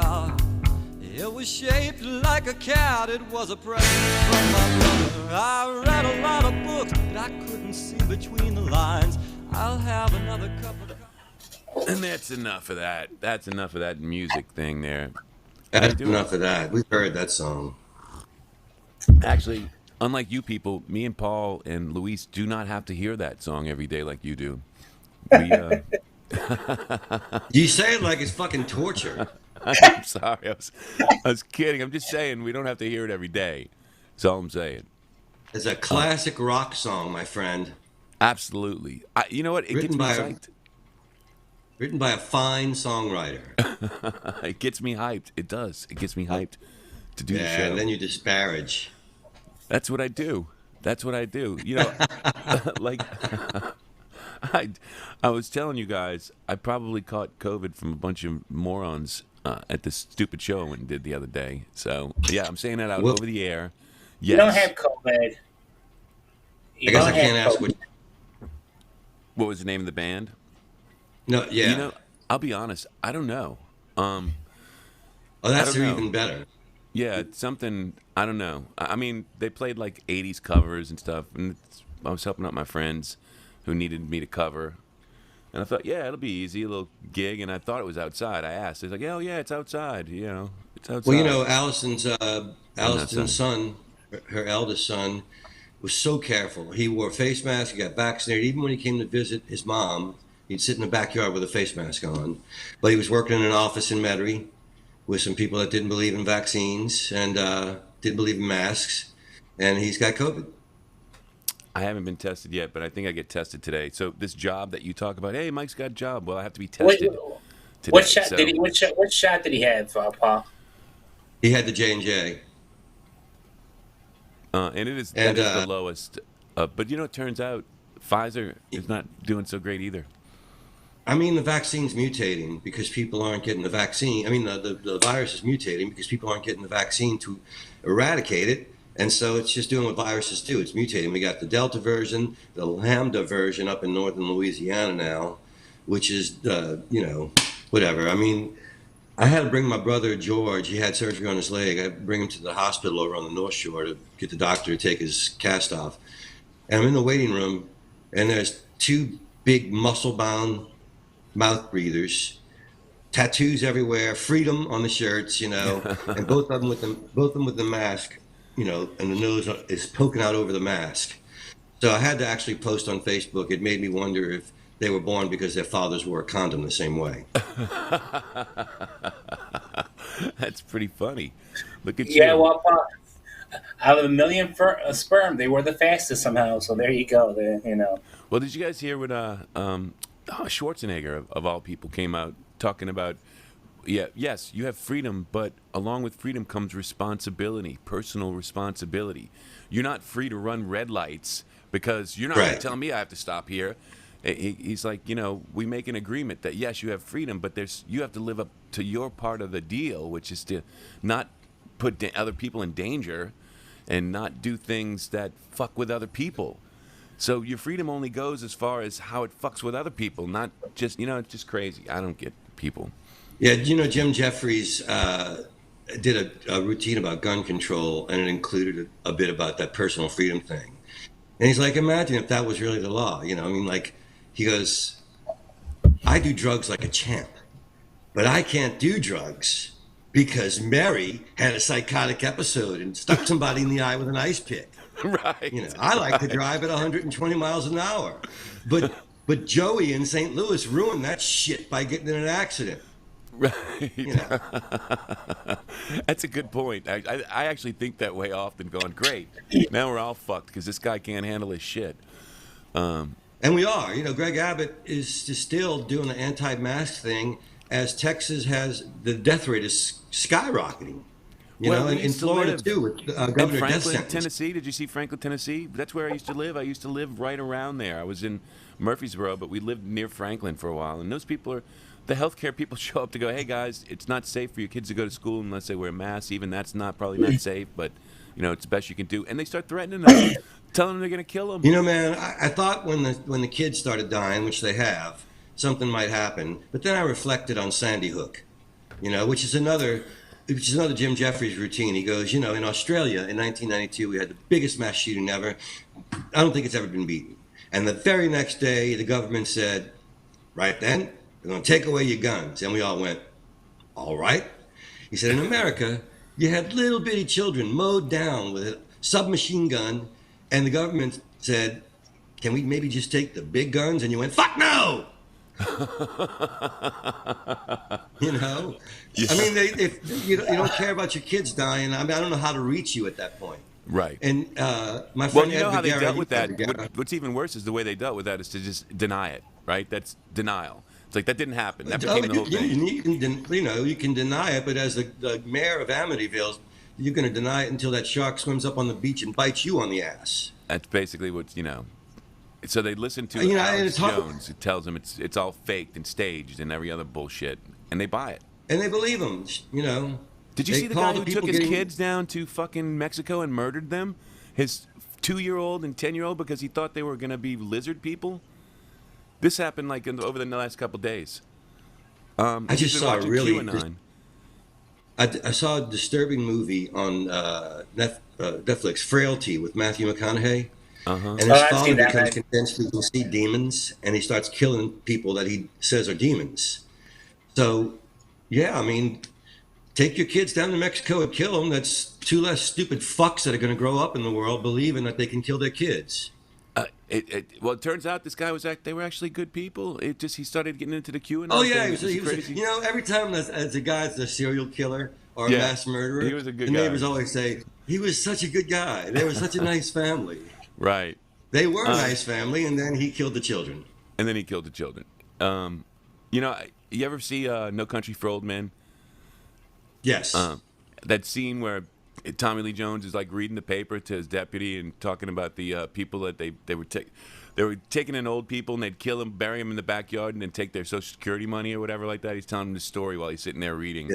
car. It was shaped like a cat, it was a present from my brother. I read a lot of books, but I couldn't see between the lines. I'll have another cup of coffee. And that's enough of that. That's enough of that music thing there. I That's do. enough of that. We've heard that song. Actually, unlike you people, me and Paul and Luis do not have to hear that song every day like you do. We, You say it like it's fucking torture. I'm sorry. I was kidding. I'm just saying we don't have to hear it every day. That's all I'm saying. It's a classic rock song, my friend. Absolutely. You know what? It gets Written me by psyched. written by a fine songwriter. It gets me hyped. It does. It gets me hyped to do the Yeah, show. and then you disparage. That's what I do. That's what I do. You know, like I, I was telling you guys, I probably caught COVID from a bunch of morons at this stupid show I went and did the other day. So yeah, I'm saying that out Well, over the air. You don't have Yes. COVID. I You guess don't I can't have ask COVID. what. What was the name of the band? No, You yeah. know, I'll be honest. I don't know. Um, Oh, I that's don't know. even better. Yeah, it's something I don't know. I mean, they played like '80s covers and stuff, and I was helping out my friends who needed me to cover. And I thought, yeah, it'll be easy, a little gig. And I thought it was outside. I asked. They're like, oh, yeah, it's outside. You know, it's Well, you outside. know, I'm Allison's outside. son, her eldest son, was so careful. He wore a face mask. He got vaccinated. Even when he came to visit his mom, he'd sit in the backyard with a face mask on. But he was working in an office in Metairie with some people that didn't believe in vaccines and didn't believe in masks, and he's got COVID. I haven't been tested yet, but I think I get tested today. So this job that you talk about, hey, Mike's got a job. Well, I have to be What, tested what today. shot did So, he? What shot did he have, Paul? He had the J&J, and that and is the lowest. But you know, it turns out Pfizer is not doing so great either. I mean, the vaccine's mutating because people aren't getting the vaccine. I mean, the virus is mutating because people aren't getting the vaccine to eradicate it. And so it's just doing what viruses do. It's mutating. We got the Delta version, the Lambda version up in northern Louisiana now, which is, whatever. I mean, I had to bring my brother George. He had surgery on his leg. I had to bring him to the hospital over on the North Shore to get the doctor to take his cast off. And I'm in the waiting room, and there's two big muscle-bound mouth breathers, tattoos everywhere, freedom on the shirts, and both of them with the mask, and the nose is poking out over the mask. So I had to actually post on Facebook. It made me wonder if they were born because their fathers wore a condom the same way. That's pretty funny. Look at Yeah, you. well, Paul, out of a million sperm, they were the fastest somehow. So there you go. Well, did you guys hear what Schwarzenegger of all people came out talking about? Yeah, yes, you have freedom, but along with freedom comes responsibility, personal responsibility. You're not free to run red lights because you're not going to Right. tell me I have to stop here. He's like, we make an agreement that yes, you have freedom, but you have to live up to your part of the deal, which is to not put other people in danger and not do things that fuck with other people. So your freedom only goes as far as how it fucks with other people, not just, it's just crazy. I don't get people. Yeah, Jim Jeffries did a routine about gun control, and it included a bit about that personal freedom thing. And he's like, imagine if that was really the law. Like, he goes, I do drugs like a champ, but I can't do drugs because Mary had a psychotic episode and stuck somebody in the eye with an ice pick. Right. I like to Right. drive at 120 miles an hour, but Joey in St. Louis ruined that shit by getting in an accident. Right. You know, That's a good point. I actually think that way often, going, great. Now we're all fucked because this guy can't handle his shit. Um, and we are. Greg Abbott is still doing the anti-mask thing, as Texas has the death rate is skyrocketing. Well, we in used to Florida live too, with in governor death Franklin, sentence. Tennessee. Did you see Franklin, Tennessee? That's where I used to live. I used to live right around there. I was in Murfreesboro, but we lived near Franklin for a while. And those people are, the healthcare people show up to go, hey guys, it's not safe for your kids to go to school unless they wear masks. Even that's probably not safe, but it's the best you can do. And they start threatening them, telling them they're going to kill them. Man, I thought when the kids started dying, which they have, something might happen. But then I reflected on Sandy Hook. which is another Jim Jeffries routine. He goes, in Australia in 1992, we had the biggest mass shooting ever. I don't think it's ever been beaten. And the very next day, the government said, right then, we're going to take away your guns. And we all went, all right. He said, in America, you had little bitty children mowed down with a submachine gun, and the government said, can we maybe just take the big guns? And you went, fuck no! Yeah. I mean, if you don't care about your kids dying, I don't know how to reach you at that point. Right. And my Well, friend you know Ed how they Vigera, dealt with that. What's even worse is the way they dealt with that is to just deny it. Right. That's denial. It's like that didn't happen. That became the whole thing. You can deny it, but as the mayor of Amityville, you're going to deny it until that shark swims up on the beach and bites you on the ass. That's basically what. So they listen to Alex Jones, who tells them it's all faked and staged and every other bullshit, and they buy it. And they believe him. Did you see the guy who took his kids down to fucking Mexico and murdered them? His 2-year-old and 10-year-old because he thought they were going to be lizard people? This happened over the last couple days. I just saw QAnon. I saw a disturbing movie on Netflix, Frailty, with Matthew McConaughey. And his father becomes convinced he can see demons, and he starts killing people that he says are demons. So, yeah, I mean, take your kids down to Mexico and kill them. That's 2 less stupid fucks that are going to grow up in the world believing that they can kill their kids. Well, it turns out this guy they were actually good people. He started getting into the QAnon. Oh yeah, thing. he was crazy. Every time as a guy's a serial killer or a mass murderer, he was a good the guy. neighbors always say he was such a good guy. They were such a nice family. Right. They were a nice family, and then he killed the children. You ever see No Country for Old Men? Yes. That scene where Tommy Lee Jones is reading the paper to his deputy and talking about the people that they were taking in old people and they'd kill them, bury them in the backyard, and then take their Social Security money or whatever like that. He's telling him the story while he's sitting there reading,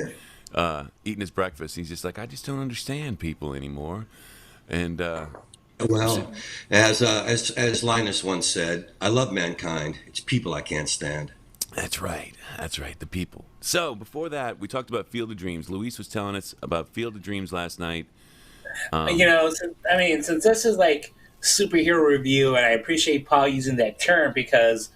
eating his breakfast. He's just like, I just don't understand people anymore. And well, as Linus once said, I love mankind. It's people I can't stand. That's right. The people. So before that, we talked about Field of Dreams. Luis was telling us about Field of Dreams last night. Since this is superhero review, and I appreciate Paul using that term because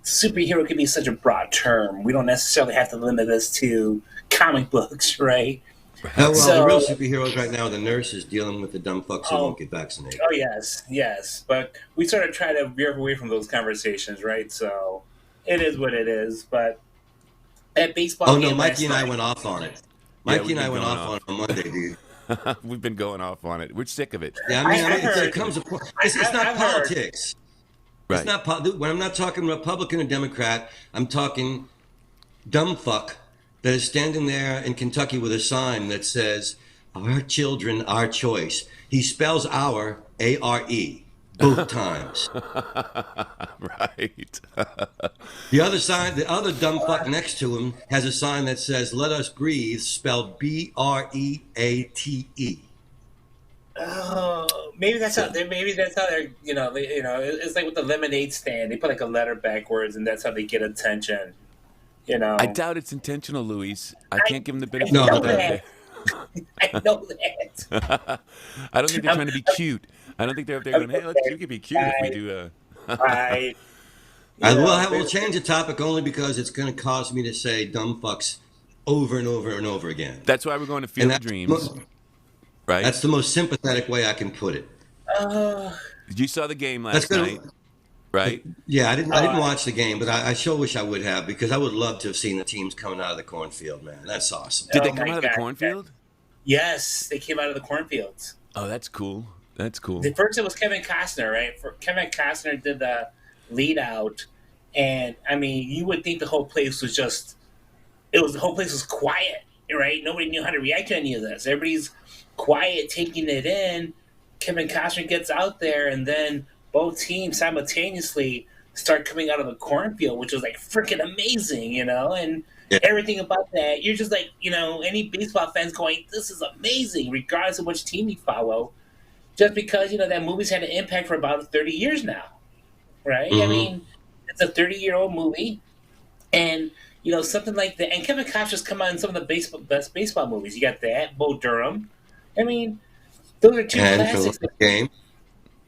superhero can be such a broad term. We don't necessarily have to limit this to comic books, right? Oh, well, the real superheroes right now are the nurses dealing with the dumb fucks who won't get vaccinated. Oh, yes. But we sort of try to veer away from those conversations, right? So it is what it is. But at baseball game Mikey and I went off on it. Mikey and I went off on it on Monday, dude. We've been going off on it. We're sick of it. Yeah, it comes a point. It's not politics. Right. It's not when I'm not talking Republican or Democrat, I'm talking dumb fuck that is standing there in Kentucky with a sign that says, "Our children, our choice." He spells "our" A-R-E both times. Right. The other dumb fuck next to him has a sign that says "Let us breathe," spelled B-R-E-A-T-E. Oh, maybe that's how they're. It's like with the lemonade stand. They put a letter backwards, and that's how they get attention. I doubt it's intentional, Luis. I can't give him the benefit of the doubt. I know that. I don't think they're trying to be cute. I don't think they're up there going, "Hey, you can be cute if we do." Right. We'll change the topic only because it's going to cause me to say dumb fucks over and over and over again. That's why we're going to Field of Dreams. Right. That's the most sympathetic way I can put it. You saw the game last night, right? Yeah, I didn't watch the game, but I sure wish I would have because I would love to have seen the teams coming out of the cornfield, man. That's awesome. Did they come out of the cornfield? Yes, they came out of the cornfields. Oh, that's cool. That's cool. At first, it was Kevin Costner, right? Kevin Costner did the lead out, and you would think the whole place was the whole place was quiet, right? Nobody knew how to react to any of this. Everybody's quiet, taking it in. Kevin Costner gets out there, and then both teams simultaneously start coming out of the cornfield, which was freaking amazing, and everything about that. You're just any baseball fans going, "This is amazing," regardless of which team you follow. Just because, that movie's had an impact for about 30 years now, right? Mm-hmm. It's a 30-year-old movie, and, something like that. And Kevin Costner's come out in some of the best baseball movies. You got that, Bo Durham. I mean, those are two And for classics. the game,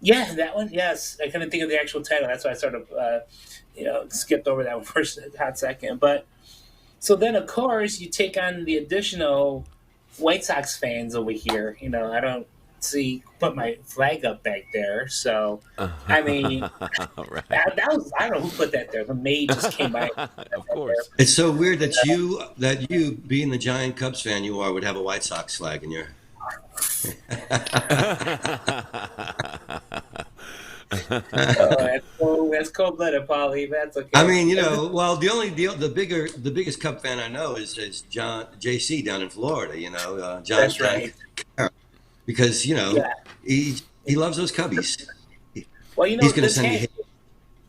Yeah, that one. Yes, I couldn't think of the actual title. That's why I sort of, skipped over that one for a hot second. But so then, of course, you take on the additional White Sox fans over here. I don't put my flag up back there. So, I mean, Right. that was, I don't know who put that there. The maid just came by. Of course. it's so weird that you, being the giant Cubs fan you are, would have a White Sox flag in your. That's cold blooded, Paulie. That's okay. I mean, well, the biggest Cub fan I know is John JC down in Florida. John. That's right. Because Yeah. he loves those Cubbies. Well, He's going to this send you.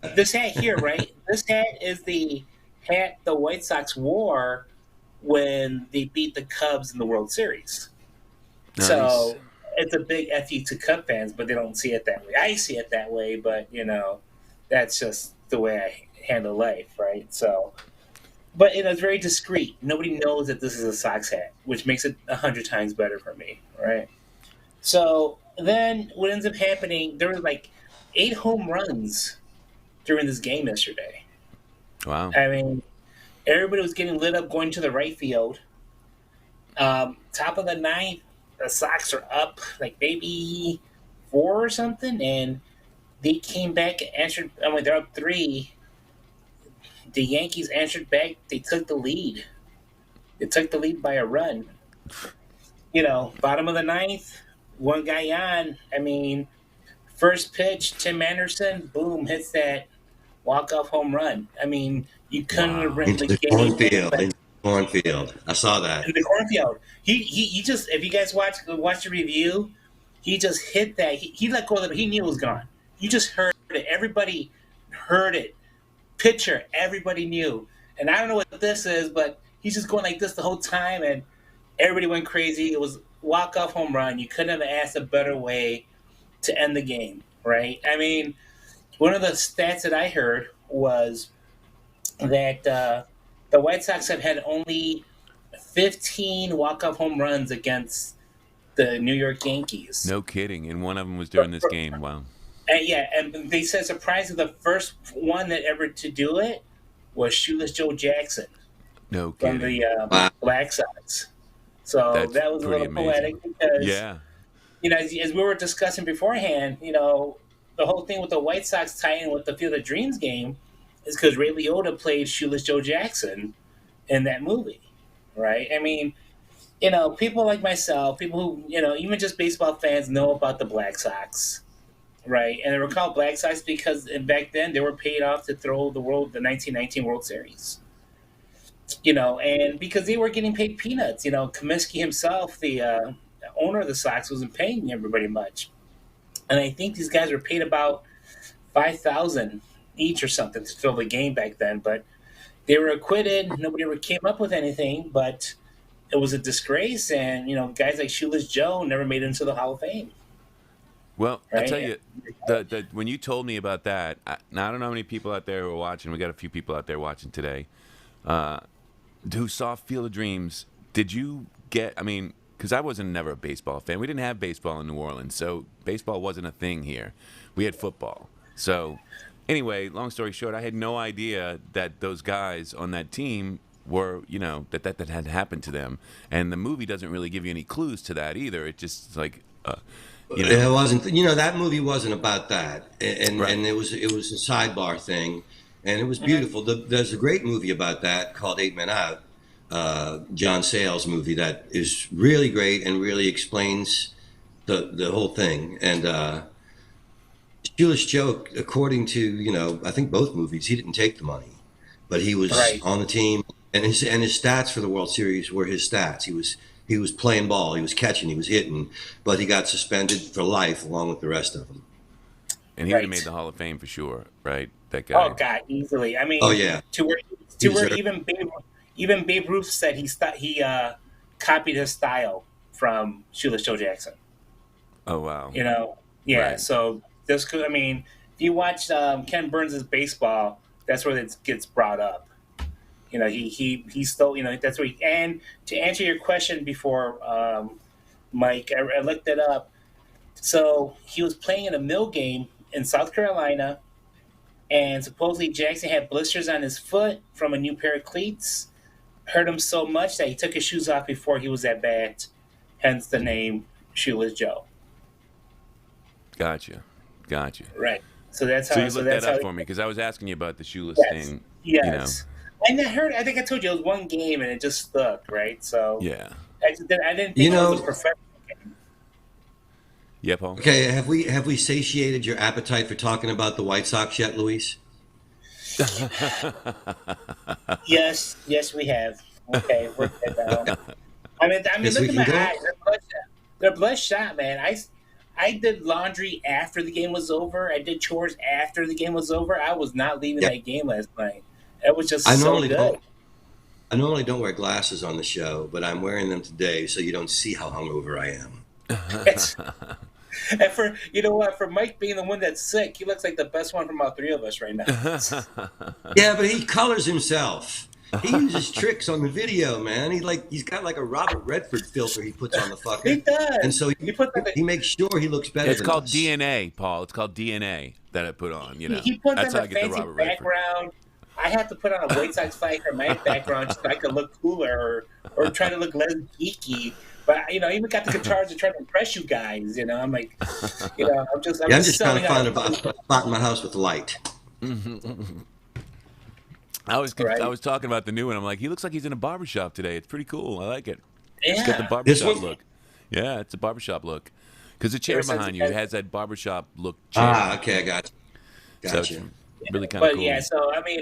hat, this hat here, right? This hat is the hat the White Sox wore when they beat the Cubs in the World Series. Nice. So it's a big FU to Cub fans, but they don't see it that way. I see it that way, but that's just the way I handle life, right? So, but it's very discreet. Nobody knows that this is a Sox hat, which makes it 100 times better for me, right? So then what ends up happening? There were like 8 home runs during this game yesterday. Wow. I mean, everybody was getting lit up going to the right field. Top of the ninth, the Sox are up like maybe 4 or something, and they came back and answered. I mean, they're up 3. The Yankees answered back. They took the lead. They took the lead by a run. Bottom of the ninth, one guy on. I mean, first pitch, Tim Anderson, boom, hits that walk-off home run. I mean, you couldn't have written Into the the game. cornfield. Into the cornfield. I saw that. In the cornfield. He just, if you guys watch the review, he just hit that. He let go of it. He knew it was gone. You just heard it. Everybody heard it. Pitcher, everybody knew. And I don't know what this is, but he's just going like this the whole time, and everybody went crazy. It was walk-off home run. You couldn't have asked a better way to end the game, right? I mean, one of the stats that I heard was that the White Sox have had only 15 walk-off home runs against the New York Yankees. No kidding. And one of them was during this game. Wow. And they said surprisingly the first one that ever to do it was Shoeless Joe Jackson No from kidding. the Black Sox. So That's that was a pretty little amazing. poetic because, Yeah. as we were discussing beforehand, the whole thing with the White Sox tying with the Field of Dreams game is because Ray Liotta played Shoeless Joe Jackson in that movie, right? I mean, people like myself, people who, even just baseball fans know about the Black Sox, right? And they were called Black Sox because back then they were paid off to throw the 1919 World Series. And because they were getting paid peanuts. Comiskey himself, the owner of the Sox, wasn't paying everybody much. And I think these guys were paid about $5,000 each or something to throw the game back then. But they were acquitted. Nobody ever came up with anything, but it was a disgrace. And, guys like Shoeless Joe never made it into the Hall of Fame. Well, Right. I tell you, when you told me about that, now I don't know how many people out there who are watching. We got a few people out there watching today who saw Field of Dreams. Did you get? I mean, because I wasn't never a baseball fan. We didn't have baseball in New Orleans, so baseball wasn't a thing here. We had football. So, anyway, long story short, I had no idea that those guys on that team were, that had happened to them. And the movie doesn't really give you any clues to that either. It just like. It wasn't. That movie wasn't about that, and Right. and it was a sidebar thing, and it was beautiful. There's a great movie about that called 8 Men Out, John Sayles movie that is really great and really explains the whole thing. And Shoeless Joe, according to I think both movies, he didn't take the money, but he was Right. on the team, and his stats for the World Series were his stats. He was playing ball, he was catching, he was hitting, but he got suspended for life along with the rest of them. And he would have Right. made the Hall of Fame for sure, right? That guy. Oh God, easily. I mean, Oh, yeah. to where Deserved. even Babe Ruth said he copied his style from Shoeless Joe Jackson. Oh wow. Yeah. Right. So this could. I mean, if you watch Ken Burns' baseball, that's where it gets brought up. He stole. That's what. And to answer your question before, Mike, I looked it up. So he was playing in a mill game in South Carolina, and supposedly Jackson had blisters on his foot from a new pair of cleats. Hurt him so much that he took his shoes off before he was at bat. Hence the name Shoeless Joe. Gotcha. Right. So that's how. So you looked that up for me because I was asking you about the shoeless thing. Yes. And I think I told you it was one game and it just stuck, right? So yeah. I didn't think it was a professional game. Yeah, Paul. Okay, have we satiated your appetite for talking about the White Sox yet, Luis? Yes, we have. Okay, we're good now. I mean, look at my eyes. They're bloodshot, man. I did laundry after the game was over. I did chores after the game was over. I was not leaving that game last night. It was just so good. I normally don't wear glasses on the show, but I'm wearing them today so you don't see how hungover I am. And for Mike being the one that's sick, he looks like the best one from all three of us right now. Yeah, but he colors himself. He uses tricks on the video, man. He's got like a Robert Redford filter he puts on the fucker. He does. And so he makes sure he looks better. It's called us. DNA, Paul. It's called DNA that I put on. He puts that's on how a I get the fancy Robert Redford. background. I have to put on a White Sox flag for my background just so I could look cooler or try to look less geeky. But I even got the guitars to try to impress you guys. I'm like, I'm just trying to find a spot in my house with light. I was talking about the new one. I'm like, he looks like he's in a barbershop today. It's pretty cool. I like it. Yeah. It's got the barbershop look. Yeah, it's a barbershop look. Because the chair behind you has that barbershop look chair. Okay, I got you. So it's really kind of cool. But yeah,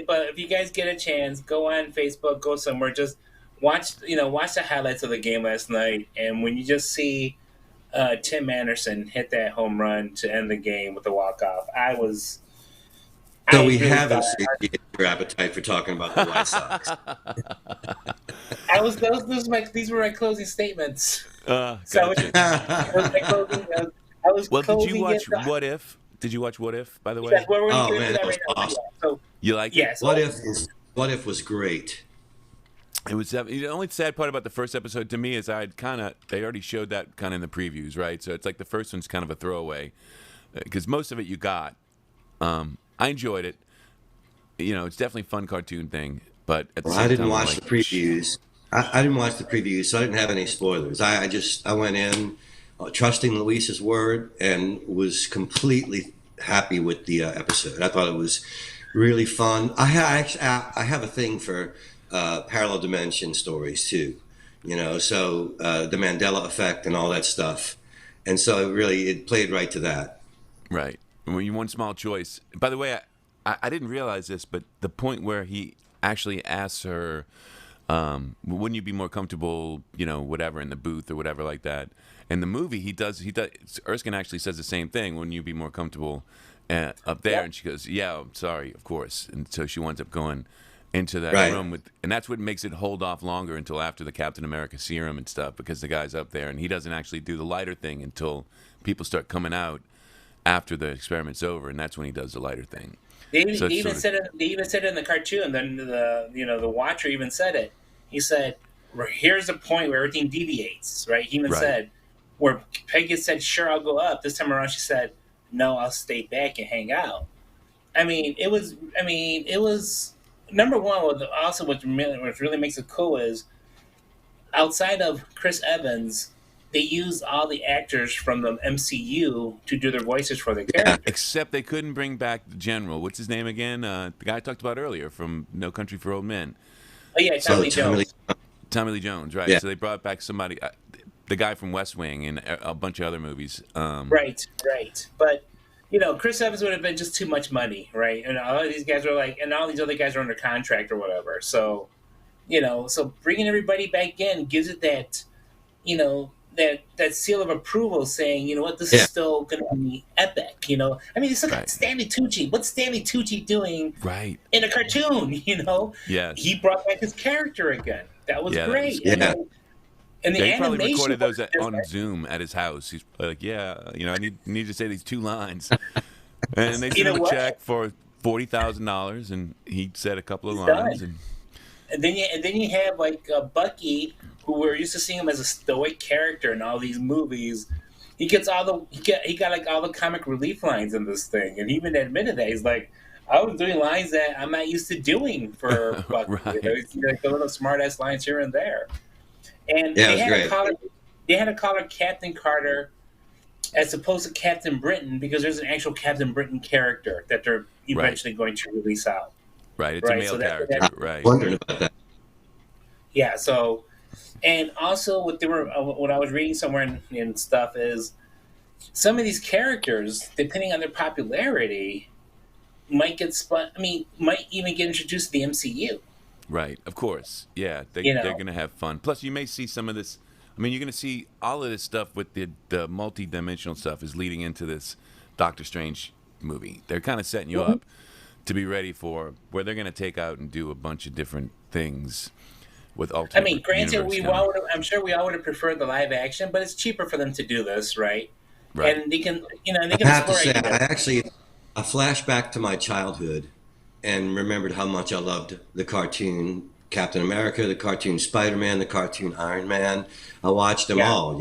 but if you guys get a chance, go on Facebook, go somewhere, just watch the highlights of the game last night, and when you just see Tim Anderson hit that home run to end the game with the walk-off, So we haven't satiated your appetite for talking about the White Sox. These were my closing statements. Gotcha. Did you watch What If? Did you watch What If, by the way? Yes, that was awesome. So, you like it? Yes. What If was great. It was the only sad part about the first episode to me is they already showed that kind of in the previews, right? So it's like the first one's kind of a throwaway because most of it you got. I enjoyed it. It's definitely a fun cartoon thing, but at the same time, I didn't watch the previews. I didn't watch the previews, so I didn't have any spoilers. I went in trusting Luis's word and was completely happy with the episode. I thought it was really fun. I have a thing for parallel dimension stories too, so the Mandela effect and all that stuff, and so it played right to that. Right. When you one small choice. By the way, I didn't realize this, but the point where he actually asks her, wouldn't you be more comfortable, whatever, in the booth or whatever like that. In the movie, he does. Erskine actually says the same thing. Wouldn't you be more comfortable up there? Yep. And she goes, yeah, I'm sorry, of course. And so she winds up going into that room and that's what makes it hold off longer until after the Captain America serum and stuff, because the guy's up there and he doesn't actually do the lighter thing until people start coming out after the experiment's over, and that's when he does the lighter thing. They even said it in the cartoon. Then the watcher even said it. He said, "Here's a point where everything deviates." Right? He even said, where Peggy said, "Sure, I'll go up." This time around, she said, "No, I'll stay back and hang out." It was number one. Also, what really makes it cool is outside of Chris Evans, they used all the actors from the MCU to do their voices for the characters. Except they couldn't bring back the general. What's his name again? The guy I talked about earlier from No Country for Old Men. Oh, yeah, Tommy Lee Jones. Tommy Lee Jones, right. Yeah. So they brought back somebody, the guy from West Wing and a bunch of other movies. Right. But, Chris Evans would have been just too much money, right? And all of these guys were and all these other guys are under contract or whatever. So, so bringing everybody back in gives it that, that seal of approval saying, this is still going to be epic, you still got Stanley Tucci. What's Stanley Tucci doing in a cartoon, Yeah. He brought back his character again. That was great. And the he probably recorded those on Zoom at his house. He's like, I need to say these 2 lines. And they sent him a check for $40,000, and he said a couple of lines. and then you have like Bucky, who we're used to seeing him as a stoic character in all these movies. He gets all the he got like all the comic relief lines in this thing, and he even admitted that he's like, I was doing lines that I'm not used to doing for Bucky. Right. There's like the little smart ass lines here and there, and Yeah, it was great. they had to call her Captain Carter as opposed to Captain Britain because there's an actual Captain Britain character that they're eventually going to release out. Right. It's a male character. Right. Wondering about that. Yeah. So, and also what I was reading somewhere in stuff is some of these characters, depending on their popularity, might get might even get introduced to the MCU. Right, of course. Yeah, they're going to have fun. Plus, you may see some of this. I mean, you're going to see all of this stuff with the multi-dimensional stuff is leading into this Doctor Strange movie. They're kind of setting you up to be ready for where they're going to take out and do a bunch of different things with alternate. I mean, granted, I'm sure we all would have preferred the live action, but it's cheaper for them to do this, right? Right. And they can, I have to say, I flashed back to my childhood and remembered how much I loved the cartoon Captain America, the cartoon Spider-Man, the cartoon Iron Man. I watched them all,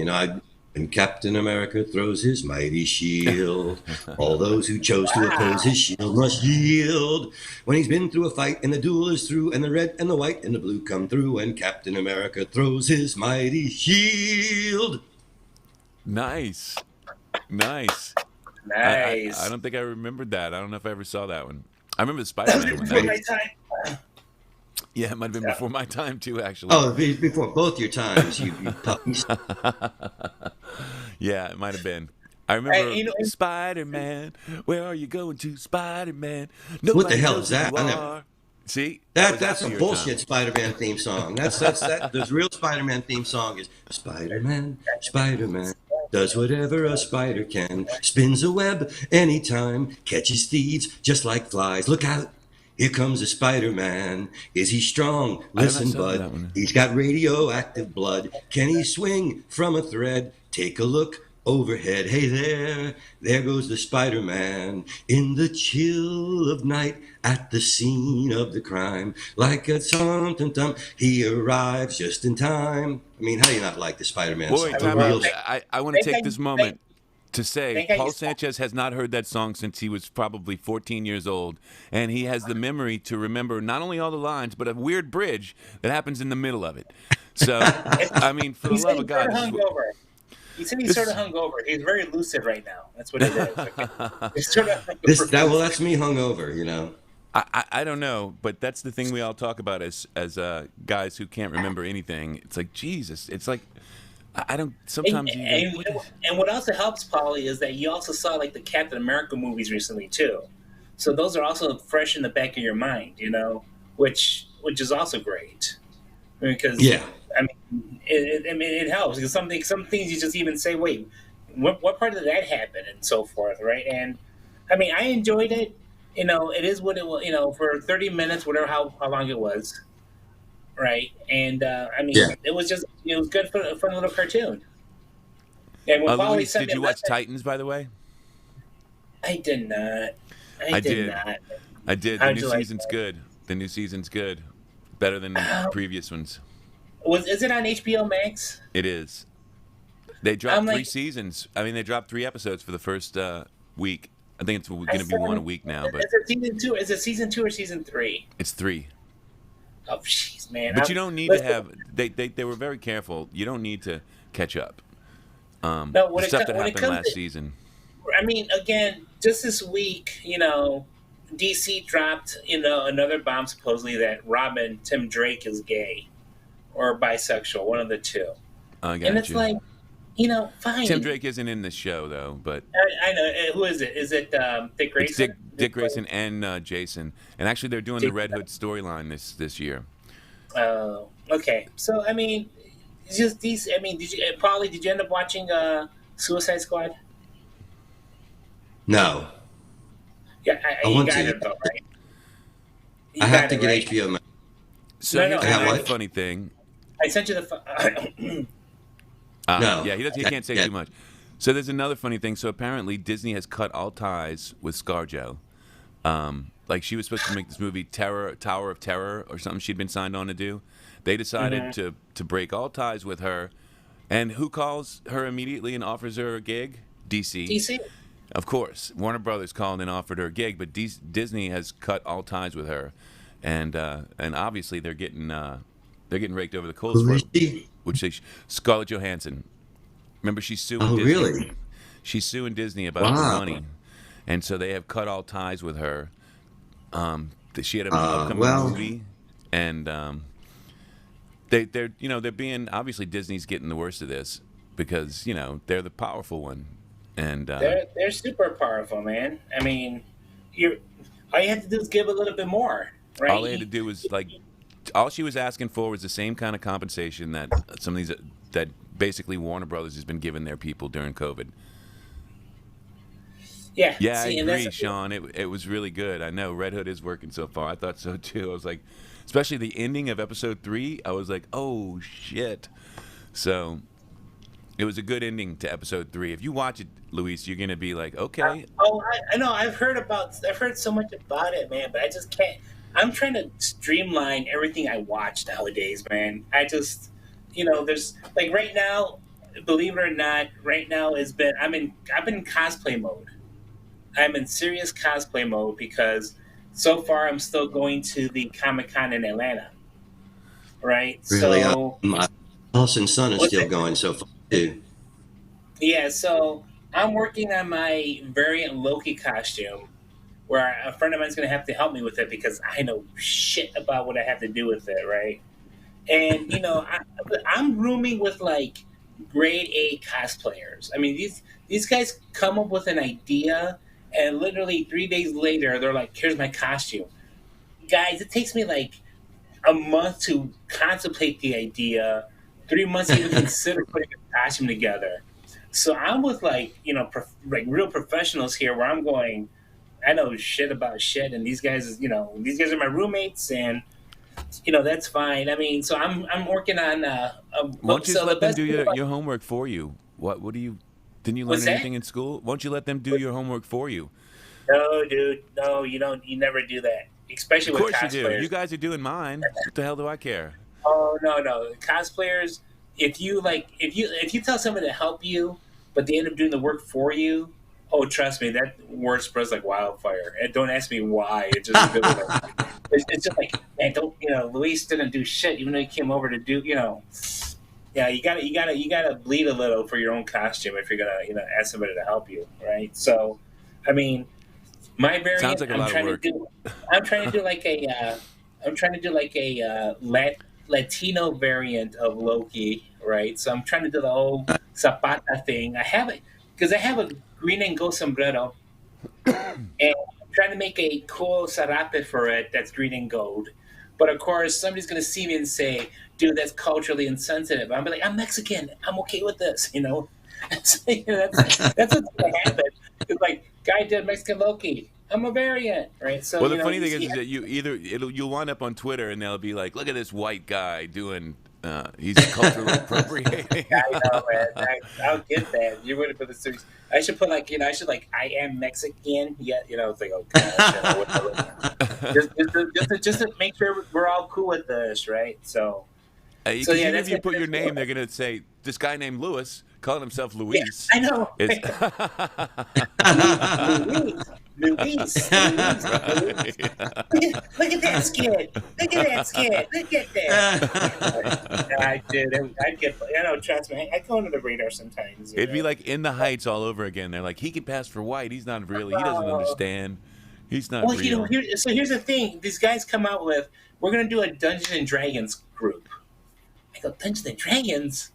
and Captain America throws his mighty shield. All those who chose to oppose his shield must yield. When he's been through a fight and the duel is through and the red and the white and the blue come through and Captain America throws his mighty shield. Nice. Nice. I don't think I remembered that. I don't know if I ever saw that one. I remember the Spider-Man one. Before my time. Yeah, it might have been before my time too, actually. Oh, before both your times, you puppies. Yeah, it might have been. I remember Spider-Man. Where are you going to, Spider-Man? What the hell is that? I never. See, that's a bullshit Spider-Man theme song. That's the real Spider-Man theme song is Spider-Man, Spider-Man. Does whatever a spider can, spins a web anytime, catches thieves just like flies. Look out, here comes a Spider-Man. Is he strong? Listen, bud, he's got radioactive blood. Can he swing from a thread? Take a look overhead. Hey there goes the Spider-Man in the chill of night at the scene of the crime. Like a tum-tum-tum, he arrives just in time. I mean, how do you not like the Spider-Man song? I want to take this moment to say Paul Sanchez has not heard that song since he was probably 14 years old, and he has the memory to remember not only all the lines, but a weird bridge that happens in the middle of it. So, I mean, for the love of God. He said he's sort of hungover. He's very lucid right now. That's what it is. He's sort of that's me hungover, I don't know, but that's the thing we all talk about as guys who can't remember anything. It's like, Jesus. It's like, I don't sometimes. And what also helps, Paulie, is that you also saw like the Captain America movies recently too. So those are also fresh in the back of your mind, which is also great. Because it helps because some things you just even say, wait, what part of that happened and so forth, right? And I mean, I enjoyed it. It is what it was. For 30 minutes, whatever how long it was, right? And it was good for a fun little cartoon. And when Luis, did you watch Titans, by the way? I did not. I did not. I did. The new season's good. The new season's good. Better than previous ones. Is it on HBO Max? It is. They dropped 3 seasons. I mean, they dropped 3 episodes for the first week. I think it's going to be one a week now. But is it season 2? Is it season 2 or season 3? It's 3. Oh, jeez, man! But you don't need to have. They were very careful. You don't need to catch up. The stuff that happened last season. I mean, again, just this week, DC dropped, another bomb supposedly that Robin, Tim Drake, is gay or bisexual, one of the two. And it's like, fine. Tim Drake isn't in this show though, but I know. Who is it? Is it Dick Grayson? It's Dick Grayson and Jason, and actually they're doing the Red Hood storyline this year. Oh, okay. So I mean, it's just these. I mean, did you end up watching Suicide Squad? No. Yeah, you got it though, right? I have to get HBO Max. So here's a funny thing. I sent you the. No. Yeah, he can't say too much. So there's another funny thing. So apparently Disney has cut all ties with ScarJo. Like she was supposed to make this movie Tower of Terror or something she'd been signed on to do. They decided to break all ties with her. And who calls her immediately and offers her a gig? DC. DC. Of course. Warner Brothers called and offered her a gig, but Disney has cut all ties with her. And obviously they're getting raked over the coals Who for is she? Scarlett Johansson. Remember she's suing Oh, Disney. really? She's suing Disney about the money. And so they have cut all ties with her. She had an upcoming movie, and they're being, obviously Disney's getting the worst of this because they're the powerful one, and they're super powerful, man. I mean, all you have to do is give a little bit more, right? all they had to do was all she was asking for was the same kind of compensation that some of these that basically Warner Brothers has been giving their people during COVID. Yeah, I agree, Sean. It was really good. I know Red Hood is working so far. I thought so too. I was like, especially the ending of episode 3. I was like, oh shit. So it was a good ending to episode 3. If you watch it, Luis, you're gonna be like, okay. I know. I've heard so much about it, man. But I just can't. I'm trying to streamline everything I watch nowadays, man. I just, there's like right now. Believe it or not, right now I've been in cosplay mode. I'm in serious cosplay mode because so far I'm still going to the Comic-Con in Atlanta. Right? Really? So My house and son is still going so far too. yeah, so I'm working on my variant Loki costume where a friend of mine's going to have to help me with it because I know shit about what I have to do with it, right? And, I'm rooming with like grade A cosplayers. I mean, these guys come up with an idea and literally 3 days later, they're like, here's my costume. Guys, it takes me like a month to contemplate the idea, 3 months to even consider putting a costume together. So I'm with like real professionals here where I'm going, I know shit about shit. And these guys are my roommates and, that's fine. I mean, so I'm working on why don't you just let them do your homework for you? What do you... Didn't you learn anything in school? Why don't you let them do your homework for you? No, dude. No, you don't. You never do that. Especially with cosplayers. Of course you do. You guys are doing mine. What the hell do I care? Oh, no. Cosplayers, if you tell someone to help you, but they end up doing the work for you, oh, trust me, that word spreads like wildfire. And don't ask me why. It's just it's just like, man, Luis didn't do shit, even though he came over to do, Yeah, you gotta bleed a little for your own costume if you're gonna ask somebody to help you, right? So, I mean, my variant. Sounds like a lot of work. I'm trying to do like a Latino variant of Loki, right? So I'm trying to do the whole Zapata thing. I have it because I have a green and gold sombrero, and I'm trying to make a cool sarape for it that's green and gold. But of course, somebody's gonna see me and say, dude, that's culturally insensitive. I'm like, I'm Mexican. I'm okay with this, So, that's what's going to happen. It's like, guy did Mexican Loki. I'm a variant, right? So, well, the funny thing is that you'll wind up on Twitter and they'll be like, look at this white guy doing, he's culturally appropriating. I know, man. I'll get that. You would have put the series. I should put I am Mexican. Yeah, it's like, oh gosh. just to make sure we're all cool with this, right? So. Even if you put your name, they're gonna say this guy named Lewis calling himself Luis. Yeah, I know. Luis. Look at that skin. Look at that. I did. Trust me. I go under the radar sometimes. It'd be like In the Heights all over again. They're like, he can pass for white. He's not really. He doesn't understand. He's not real. So here's the thing. These guys come out with, we're gonna do a Dungeons and Dragons group. I go, Dungeons and Dragons?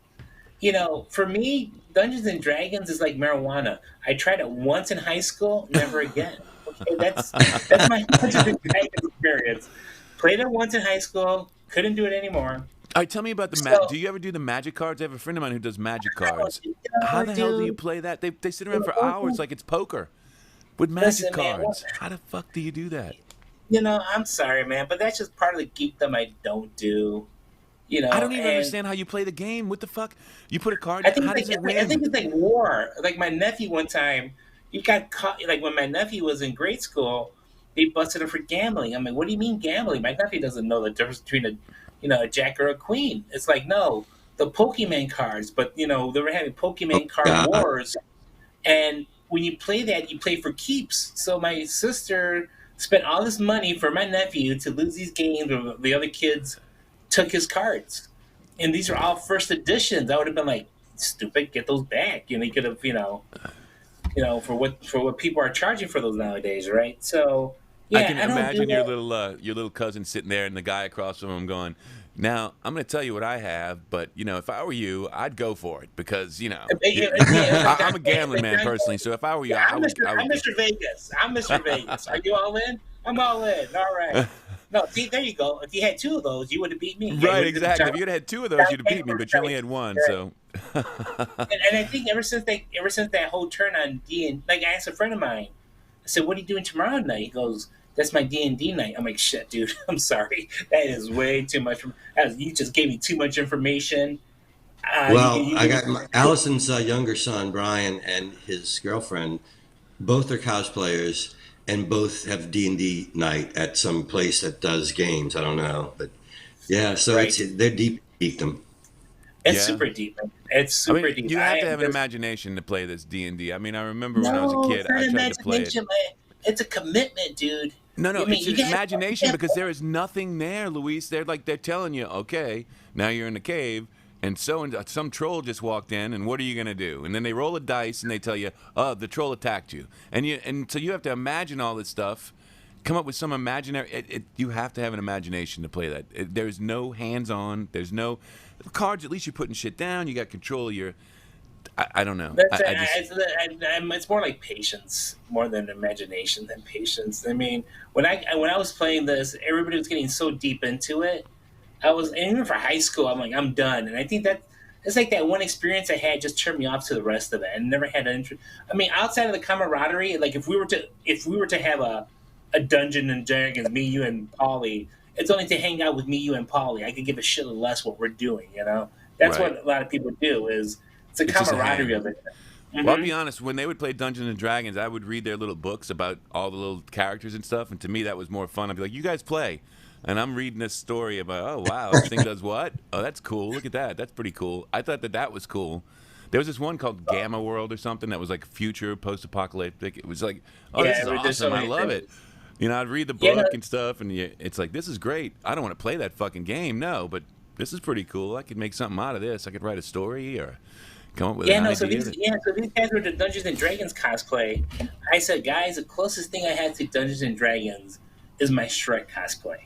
For me, Dungeons and Dragons is like marijuana. I tried it once in high school, never again. Okay, that's my Dungeons and Dragons experience. Played it once in high school, couldn't do it anymore. All right, tell me about the magic. Do you ever do the magic cards? I have a friend of mine who does magic cards. How the hell do you play that? They sit around for hours like it's poker with magic cards. Man, how the fuck do you do that? I'm sorry, man, but that's just part of the geekdom I don't do. I don't even understand how you play the game. What the fuck? You put a card down, how does it win? I think it's like war. Like my nephew one time, he got caught. Like when my nephew was in grade school, they busted him for gambling. I'm like, what do you mean gambling? My nephew doesn't know the difference between a jack or a queen. It's like, no, the Pokemon cards. But they were having Pokemon card God. wars, and when you play that, you play for keeps. So my sister spent all this money for my nephew to lose these games, where the other kids took his cards, and these are all first editions. I would have been like, stupid, get those back. You could have, for what people are charging for those nowadays, right? So yeah, I can don't imagine do your little cousin sitting there and the guy across from him going, "Now I'm going to tell you what I have, but if I were you, I'd go for it because I'm a gambling man personally. So if I were you, Yeah, I would. I'm Mr. Vegas. I'm Mr. Vegas. Are you all in? I'm all in. All right. No, see, there you go. If you had two of those, you would have beat me. Right, exactly. If you'd had two of those, you'd have beat me, but you only had one. Right. So, and I think ever since that whole turn on D, like I asked a friend of mine, I said, "What are you doing tomorrow night?" He goes, "That's my D&D night." I'm like, "Shit, dude. I'm sorry. That is way too much. You just gave me too much information." Well, I got Allison's younger son, Brian, and his girlfriend. Both are cosplayers, and both have D&D night at some place that does games. I don't know, but yeah. So Right. they're deep geekdom. It's Yeah. super deep. Man. It's super deep. you have to have an there's- imagination to play this D&D. I mean, I remember when I was a No, kid, it's not I tried to play it. imagination, man. It's a commitment, dude. No, I mean, it's you just gotta- imagination because there is nothing there, Luis. They're telling you, okay, now you're in the cave, and some troll just walked in, and what are you gonna do? And then they roll a dice, and they tell you, oh, the troll attacked you, and so you have to imagine all this stuff, come up with some imaginary. You have to have an imagination to play that. There's no hands-on. There's no cards. At least you're putting shit down. You got control of your. I don't know. It's more like patience, more than imagination than patience. I mean, when I was playing this, everybody was getting so deep into it. And even for high school, I'm like, I'm done. And I think that it's like that one experience I had just turned me off to the rest of it, and never had an interest. I mean, outside of the camaraderie, like if we were to have a Dungeon and Dragons, me, you, and Polly, it's only to hang out with me, you, and Polly. I could give a shit less what we're doing. That's Right. what a lot of people do. Is it's a It's just a camaraderie hang. of it. Well, I'll be honest. When they would play Dungeons and Dragons, I would read their little books about all the little characters and stuff, and to me, that was more fun. I'd be like, "You guys play," and I'm reading this story about, "Oh wow, this thing does what? Oh, that's cool. Look at that. That's pretty cool." I thought that was cool. There was this one called Gamma World or something that was like future post-apocalyptic. It was like, "Oh, Yeah, this is there's so awesome. I many love things. it." I'd read the Yeah, book no- and stuff, and it's like, "This is great. I don't want to play that fucking game, no, but this is pretty cool. I could make something out of this. I could write a story or come up with Yeah, an no. idea." So these guys were the Dungeons and Dragons cosplay. I said, guys, the closest thing I had to Dungeons and Dragons is my Shrek cosplay.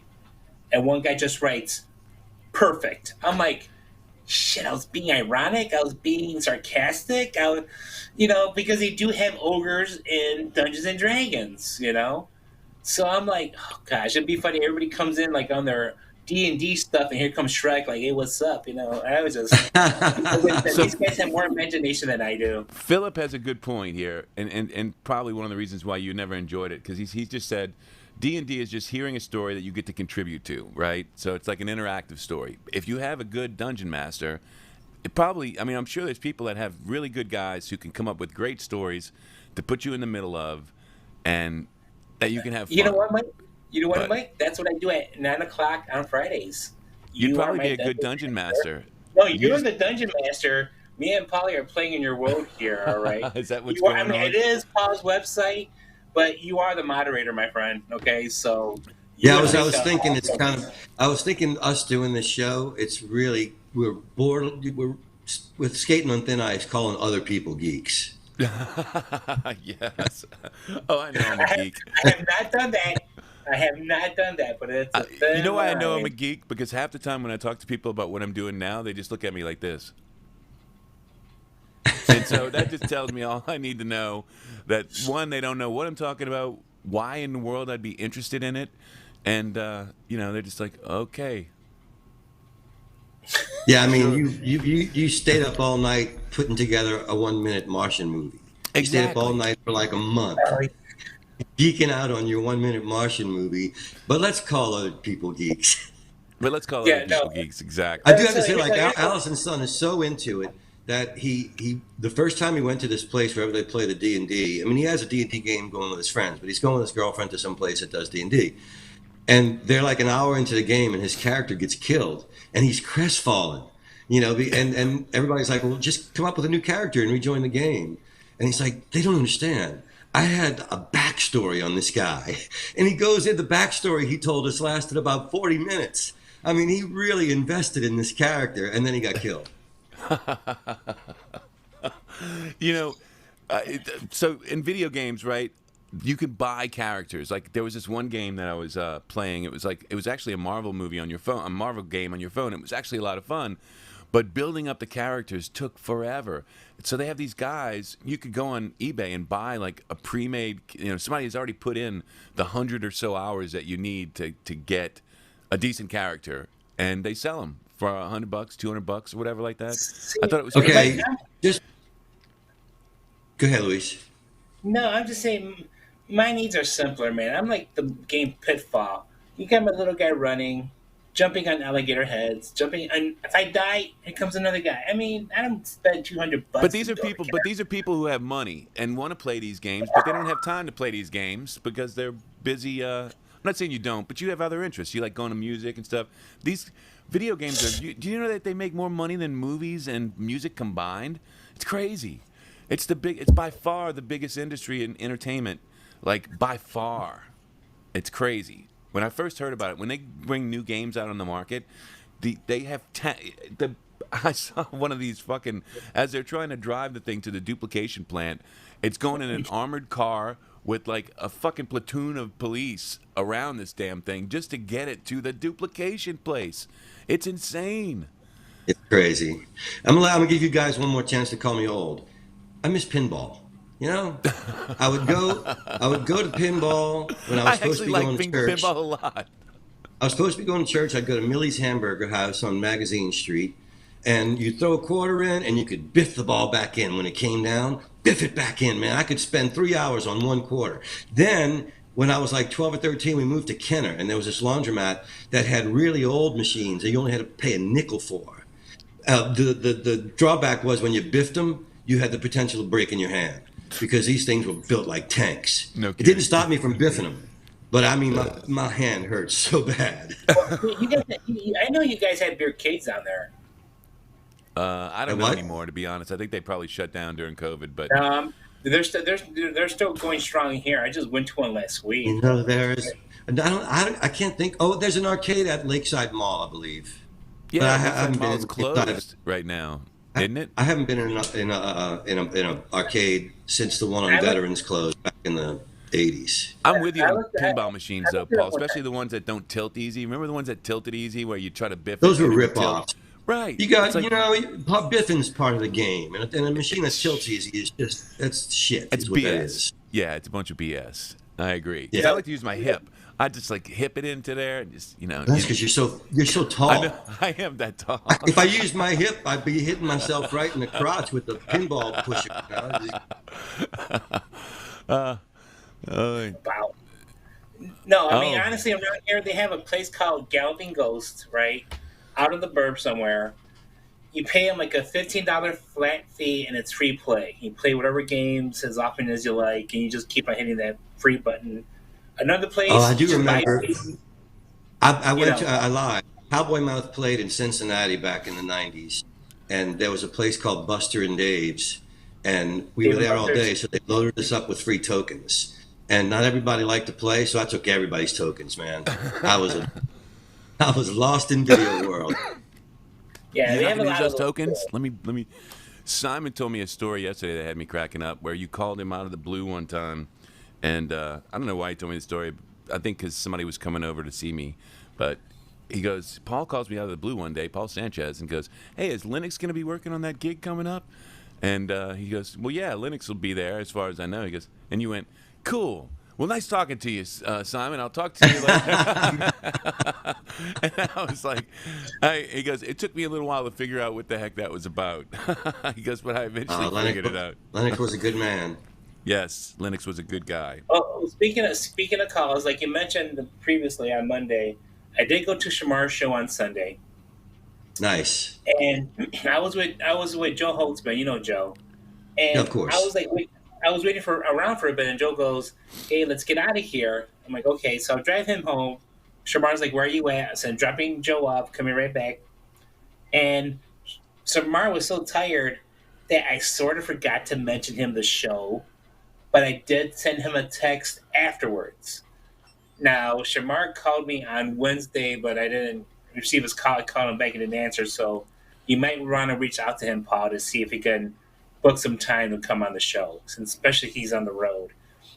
And one guy just writes, "Perfect." I'm like, shit. I was being ironic. I was being sarcastic. Because they do have ogres in Dungeons and Dragons. So I'm like, oh gosh, it'd be funny. Everybody comes in like on their D&D stuff, and here comes Shrek. Like, hey, what's up? I was just. These guys have more imagination than I do. Philip has a good point here, and probably one of the reasons why you never enjoyed it, because he's just said D&D is just hearing a story that you get to contribute to, right? So it's like an interactive story. If you have a good dungeon master, I'm sure there's people that have really good guys who can come up with great stories to put you in the middle of, and that you can have fun. You know what, Mike? But- Mike? That's what I do at 9:00 on Fridays. You'd You are probably my be a good dungeon master. No, You you're just- the dungeon master. Me and Polly are playing in your world here. All right. Is that what's You are- going on? It is Paul's website, but you are the moderator, my friend. Okay, so. Yeah, I you was make that thinking it's awesome. I was thinking us doing this show. It's really we're bored. We're with skating on thin ice, calling other people geeks. Yes. Oh, I know I'm a geek. I have not done that. But it's a thin You know why I know I'm a line. geek? Because half the time when I talk to people about what I'm doing now, they just look at me like this. And so that just tells me all I need to know. That one, they don't know what I'm talking about, why in the world I'd be interested in it, and they're just like, okay. Yeah, I mean, you stayed up all night putting together a 1-minute Martian movie. You stayed up all Exactly. night for like a month, geeking out on your 1-minute Martian movie. But let's call other people geeks. But let's call Yeah, it people no. geeks, exactly. I do have to So say, like, here's- Allison's son is so into it that the first time he went to this place wherever they play the D&D. I mean, he has a D&D game going with his friends, but he's going with his girlfriend to some place that does D&D. And they're like an hour into the game, and his character gets killed, and he's crestfallen. And everybody's like, well, just come up with a new character and rejoin the game. And he's like, they don't understand. I had a backstory on this guy. And he goes in, the backstory he told us lasted about 40 minutes. I mean, he really invested in this character, and then he got killed. You know, so in video games, right? You can buy characters. Like there was this one game that I was playing. It was actually a Marvel movie on your phone, a Marvel game on your phone. It was actually a lot of fun, but building up the characters took forever. So they have these guys. You could go on eBay and buy like a pre-made. Somebody has already put in the 100 or so hours that you need to get a decent character, and they sell them for $100, $200, or whatever like that. I thought it was okay. Just go ahead, Luis. No, I'm just saying my needs are simpler, man. I'm like the game Pitfall. You got my little guy running, jumping on alligator heads, and if I die, here comes another guy. I mean, I don't spend $200. But these are people. But these are people who have money and want to play these games, but they don't have time to play these games because they're busy. I'm not saying you don't, but you have other interests. You like going to music and stuff. These video games are. Do you know that they make more money than movies and music combined? It's crazy. It's by far the biggest industry in entertainment, like by far. It's crazy. When I first heard about it, when they bring new games out on the market, they have I saw one of these fucking, as they're trying to drive the thing to the duplication plant, it's going in an armored car with like a fucking platoon of police around this damn thing just to get it to the duplication place. It's insane. It's crazy. I'm gonna give you guys one more chance to call me old. I miss pinball. I would go to pinball when I was supposed to be going to church. Pinball a lot. I was supposed to be going to church. I'd go to Millie's Hamburger House on Magazine Street, and you throw a quarter in, and you could biff the ball back in when it came down. Biff it back in, man. I could spend 3 hours on one quarter. Then, when I was like 12 or 13, we moved to Kenner, and there was this laundromat that had really old machines that you only had to pay a nickel for. The drawback was when you biffed them, you had the potential of breaking your hand because these things were built like tanks. No it didn't stop me from biffing them, but I mean, my hand hurts so bad. I know you guys had arcades down there. I don't know anymore, to be honest. I think they probably shut down during COVID, but they're still going strong here. I just went to one last week. There's I can't think. Oh, there's an arcade at Lakeside Mall, I believe. Yeah, I haven't been closed right now. Isn't it? I haven't been in an arcade since the one on Veterans closed back in the 80s. I'm with you on pinball machines, though, Paul, especially the ones that don't tilt easy. Remember the ones that tilted easy where you try to biff? Those were rip-offs. Right. You got, biffing's part of the game, and a machine that tilts easy is that's shit. It's what BS. That is. Yeah, it's a bunch of BS. I agree. Yeah. I like to use my hip. I just like hip it into there and just That's because you're so tall. I know, I am that tall. If I used my hip, I'd be hitting myself right in the crotch with the pinball pusher. Wow. No, I mean honestly, around here they have a place called Galloping Ghost, right, out of the burb somewhere. You pay them like a $15 flat fee, and it's free play. You play whatever games as often as you like, and you just keep on hitting that free button. Another place. Oh, I do remember. I lied. Cowboy Mouth played in Cincinnati back in the 90s, and there was a place called Buster and Dave's, and we were there all day, so they loaded us up with free tokens. And not everybody liked to play, so I took everybody's tokens, man. I was lost in video world. Yeah, they have a lot of tokens. Let me. Simon told me a story yesterday that had me cracking up, where you called him out of the blue one time. And I don't know why he told me the story. I think because somebody was coming over to see me. But he goes, Paul calls me out of the blue one day, Paul Sanchez, and goes, hey, is Linux going to be working on that gig coming up? And he goes, well, yeah, Linux will be there as far as I know. He goes, and you went, cool. Well, nice talking to you, Simon. I'll talk to you later. And I was like, he goes, it took me a little while to figure out what the heck that was about. He goes, but I eventually figured it out. Lennox was a good man. Yes, Linux was a good guy. Oh, speaking of calls, like you mentioned previously on Monday, I did go to Shamar's show on Sunday, Nice. And I was with Joe Holtzman, you know Joe, Yeah, and of I course. was like, I was waiting for around for a bit, and Joe goes, "Hey, let's get out of here." I'm like, "Okay," so I drive him home. Shamar's like, "Where are you at?" I said, "Dropping Joe off, coming right back." And Shamar was so tired that I sort of forgot to mention him the show, but I did send him a text afterwards. Now, Shamar called me on Wednesday, but I didn't receive his call. I called him back and didn't answer. So you might want to reach out to him, Paul, to see if he can book some time to come on the show, since especially he's on the road.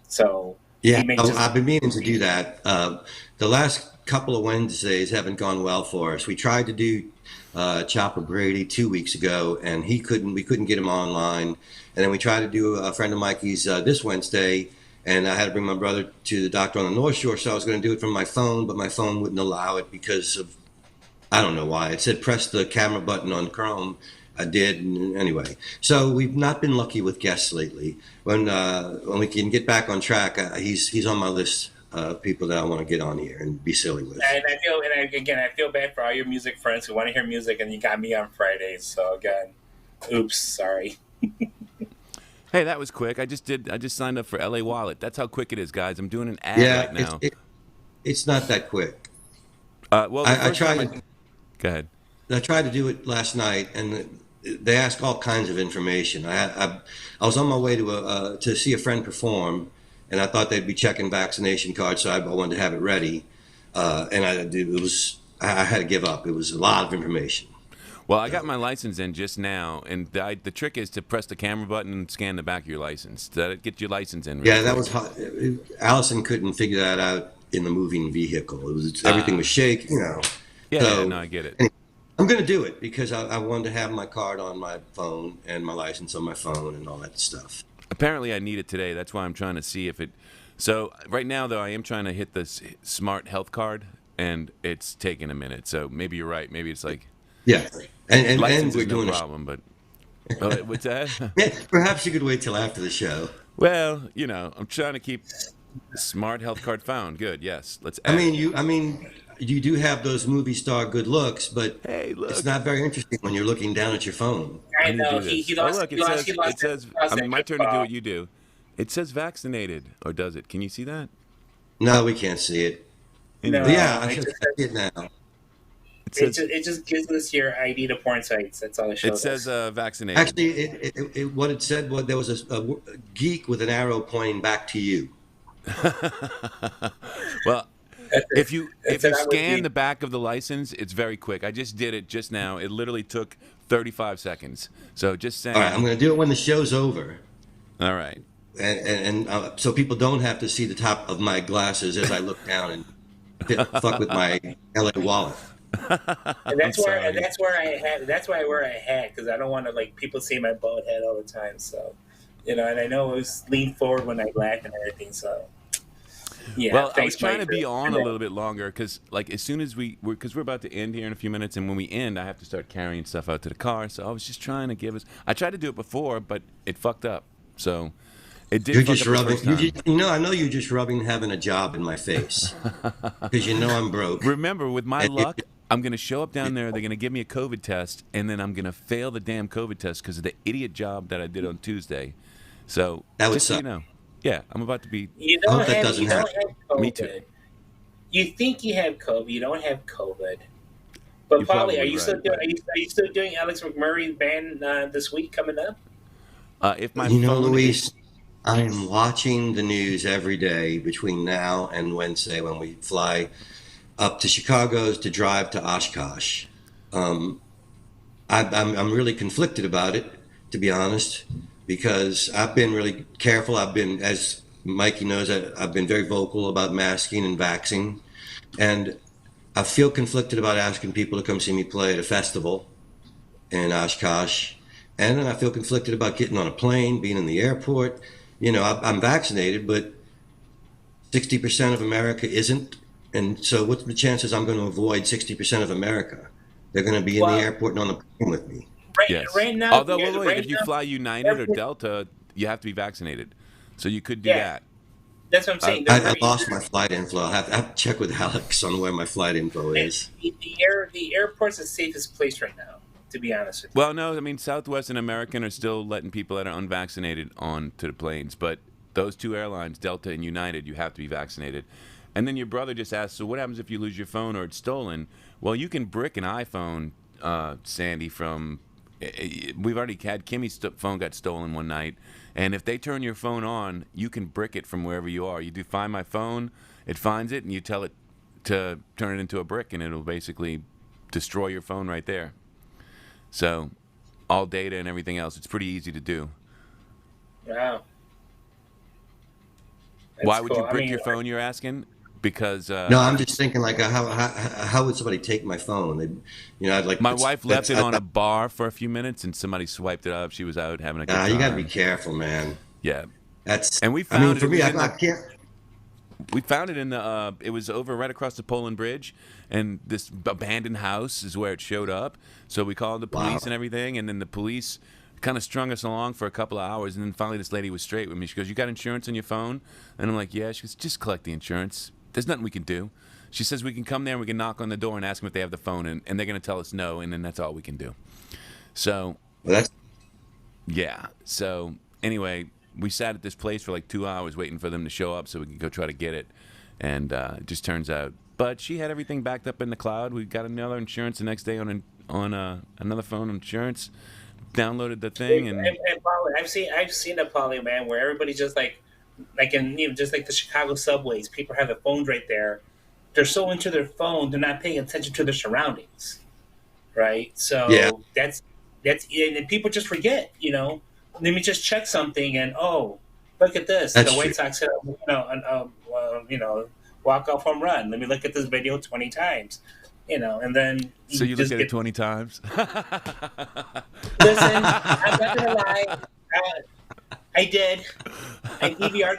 So Yeah, he may just. I've been meaning to do that. The last couple of Wednesdays haven't gone well for us. We tried to do Chopper Brady 2 weeks ago, and he couldn't. We couldn't get him online. And then we tried to do a friend of Mikey's this Wednesday, and I had to bring my brother to the doctor on the North Shore, so I was going to do it from my phone, but my phone wouldn't allow it because of I don't know why. It said press the camera button on Chrome. I did, and anyway. So we've not been lucky with guests lately. When we can get back on track, he's on my list of people that I want to get on here and be silly with. And I feel, again, I feel bad for all your music friends who want to hear music, and you got me on Fridays. So again, oops, sorry. Hey, that was quick. I just signed up for LA Wallet. That's how quick it is, guys. I'm doing an ad Yeah, right now. it's not that quick. Well, the I first time tried. go ahead. I tried to do it last night, and they ask all kinds of information. I was on my way to see a friend perform, and I thought they'd be checking vaccination cards, so I wanted to have it ready. I had to give up. It was a lot of information. Well, I got my license in just now, and the trick is to press the camera button and scan the back of your license. That get your license in. Yeah, that was hot. Allison couldn't figure that out in the moving vehicle. Everything was shaky, Yeah, So no, I get it. anyway, I'm going to do it because I wanted to have my card on my phone and my license on my phone and all that stuff. Apparently, I need it today. That's why I'm trying to see if it. So right now, though, I am trying to hit this smart health card, and it's taking a minute. So maybe you're right. Maybe it's like Yeah, and license we're is no doing problem, but what's that? Yeah, perhaps you could wait till after the show. Well, I'm trying to keep smart health card found. Good. Yes. Let's add. I mean, you do have those movie star good looks, but Hey, look. it's not very interesting when you're looking down at your phone. I Let me know do he this. lost. Look, He it lost. says He lost. it says. He lost I mean, my that turn to do ball. what you do. It says vaccinated, or does it? Can you see that? No, we can't see it. No, But yeah, I it should just, see it now. It says. it just gives us your ID to porn sites. That's all it shows It says us. vaccinated. Actually, what it said was there was a geek with an arrow pointing back to you. Well, if you That's it, I would scan be- the back of the license, it's very quick. I just did it just now. It literally took 35 seconds. So just saying. All right, I'm going to do it when the show's over, All right. and so people don't have to see the top of my glasses as I look down and fuck with my LA wallet. And that's where sorry. that's why I wear a hat, because I don't want to like people see my bald head all the time. So, and I know I was lean forward when I laugh and everything. So, yeah. Well, I was thanks, trying Mike, to be for- on a little bit longer because, like, as soon as because we're about to end here in a few minutes, and when we end, I have to start carrying stuff out to the car. So I was just trying to give us. I tried to do it before, but it fucked up. So it did. You're fuck just up the rubbing. first time. I know you're just rubbing having a job in my face because you know I'm broke. Remember, with my luck, I'm going to show up down there. They're going to give me a COVID test, and then I'm going to fail the damn COVID test because of the idiot job that I did on Tuesday. So That would just so you suck. know, yeah, I'm about to be. You I don't hope that have. doesn't You don't happen. have COVID. Me too. You think you have COVID. You don't have COVID. But You're Polly, probably are you still right, doing? but- Are you still doing Alex McMurray's band this week coming up? If my You know, phone Luis, is- I am watching the news every day between now and Wednesday when we fly up to Chicago to drive to Oshkosh. I'm really conflicted about it, to be honest, because I've been really careful. I've been, as Mikey knows, I've been very vocal about masking and vaxxing, and I feel conflicted about asking people to come see me play at a festival in Oshkosh. And then I feel conflicted about getting on a plane, being in the airport. I'm vaccinated, but 60% of America isn't. And so what's the chances I'm going to avoid 60% of America? They're going to be in Well- the airport and on the plane with me. Right now. Although, yeah, wait, right if you now- fly United or Delta, you have to be vaccinated. So you could do that. That's what I'm I, saying. They're I very lost my flight info. I have to check with Alex on where my flight info is. the airport's the safest place right now. To be honest with you. well, no, I mean Southwest and American are still letting people that are unvaccinated on to the planes, but those two airlines, Delta and United, you have to be vaccinated. And then your brother just asked, so what happens if you lose your phone or it's stolen? Well, you can brick an iPhone, Sandy. We've already had Kimmy's phone got stolen one night, and if they turn your phone on, you can brick it from wherever you are. You do Find My Phone, it finds it, and you tell it to turn it into a brick, and it'll basically destroy your phone right there. So, all data and everything else, it's pretty easy to do. Wow. That's Why would cool. you I brick mean, your phone? You're asking? Because No, I'm just thinking like how would somebody take my phone? I'd like my wife left it on a bar for a few minutes, and somebody swiped it up. She was out having a good time. You got to be careful, man. Yeah, That's. and we I found mean, it. for It me, was I, in I the- can't. We found it in the. It was over right across the Poland Bridge, and this abandoned house is where it showed up. So we called the police Wow. and everything, and then the police kind of strung us along for a couple of hours, and then finally this lady was straight with me. She goes, "You got insurance on your phone?" And I'm like, "Yeah." She goes, "Just collect the insurance. There's nothing we can do." She says we can come there and we can knock on the door and ask them if they have the phone, and they're going to tell us no, and then that's all we can do. So Well, that's. yeah. So anyway, we sat at this place for like 2 hours waiting for them to show up so we could go try to get it, and it just turns out. But she had everything backed up in the cloud. We got another insurance the next day on another phone insurance. Downloaded the thing and Polly, I've seen a Polly, man, where everybody's just like in just like the Chicago subways, people have their phones right there. They're so into their phone, they're not paying attention to their surroundings, right? So Yeah. that's and people just forget. Let me just check something, and look at this. That's The White true. Sox hit walk off home run. Let me look at this video 20 times, and then so you just look at it get 20 times. Listen, I'm not gonna lie. I did. I DVR'd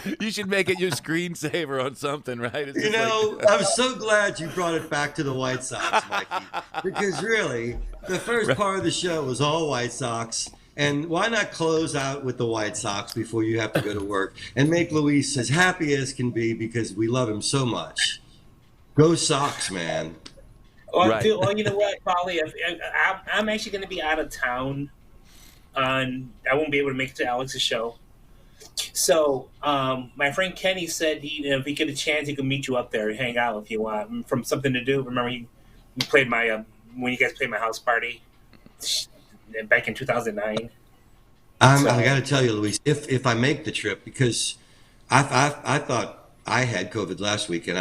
the You should make it your screensaver on something, right? It's just like- I'm so glad you brought it back to the White Sox, Mikey, because really, the first part of the show was all White Sox. And why not close out with the White Sox before you have to go to work and make Luis as happy as can be because we love him so much? Go Sox, man. Right. Well, you know what, Polly? I'm actually going to be out of town. I won't be able to make it to Alex's show. So my friend Kenny said if he get a chance, he could meet you up there and hang out if you want. From Something to Do. Remember you played my when you guys played my house party back in 2009. I got to tell you, Luis, if I make the trip, because I thought I had COVID last week, and